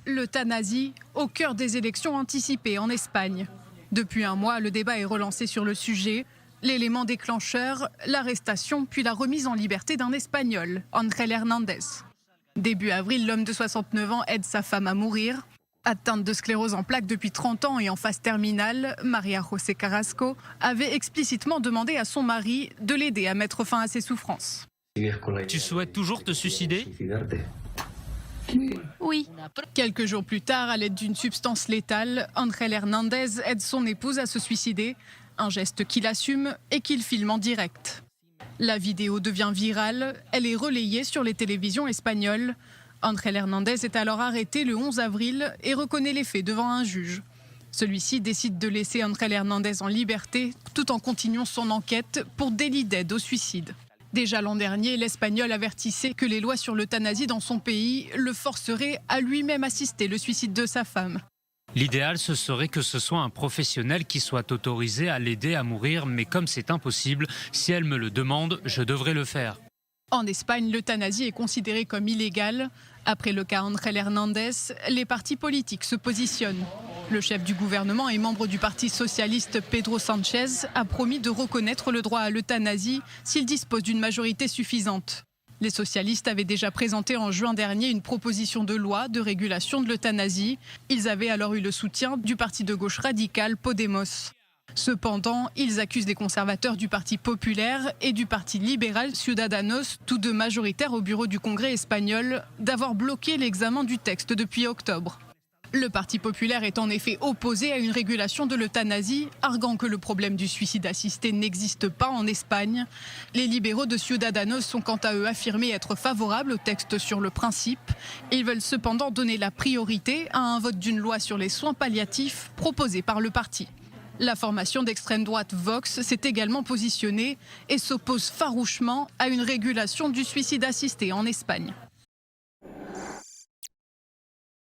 L'euthanasie au cœur des élections anticipées en Espagne. Depuis un mois, le débat est relancé sur le sujet. L'élément déclencheur, l'arrestation puis la remise en liberté d'un Espagnol, Ángel Hernández. Début avril, l'homme de 69 ans aide sa femme à mourir. Atteinte de sclérose en plaques depuis 30 ans et en phase terminale, María José Carrasco avait explicitement demandé à son mari de l'aider à mettre fin à ses souffrances. Tu souhaites toujours te suicider ? Oui. Quelques jours plus tard, à l'aide d'une substance létale, Ángel Hernández aide son épouse à se suicider, un geste qu'il assume et qu'il filme en direct. La vidéo devient virale, elle est relayée sur les télévisions espagnoles. Ángel Hernández est alors arrêté le 11 avril et reconnaît les faits devant un juge. Celui-ci décide de laisser Ángel Hernández en liberté tout en continuant son enquête pour délit d'aide au suicide. Déjà l'an dernier, l'Espagnol avertissait que les lois sur l'euthanasie dans son pays le forceraient à lui-même assister le suicide de sa femme. L'idéal, ce serait que ce soit un professionnel qui soit autorisé à l'aider à mourir, mais comme c'est impossible, si elle me le demande, je devrais le faire. En Espagne, l'euthanasie est considérée comme illégale. Après le cas Ángel Hernández, les partis politiques se positionnent. Le chef du gouvernement et membre du Parti socialiste Pedro Sánchez a promis de reconnaître le droit à l'euthanasie s'il dispose d'une majorité suffisante. Les socialistes avaient déjà présenté en juin dernier une proposition de loi de régulation de l'euthanasie. Ils avaient alors eu le soutien du parti de gauche radical Podemos. Cependant, ils accusent les conservateurs du Parti populaire et du Parti libéral Ciudadanos, tous deux majoritaires au bureau du Congrès espagnol, d'avoir bloqué l'examen du texte depuis octobre. Le Parti populaire est en effet opposé à une régulation de l'euthanasie, arguant que le problème du suicide assisté n'existe pas en Espagne. Les libéraux de Ciudadanos sont quant à eux affirmés être favorables au texte sur le principe. Ils veulent cependant donner la priorité à un vote d'une loi sur les soins palliatifs proposée par le parti. La formation d'extrême droite Vox s'est également positionnée et s'oppose farouchement à une régulation du suicide assisté en Espagne.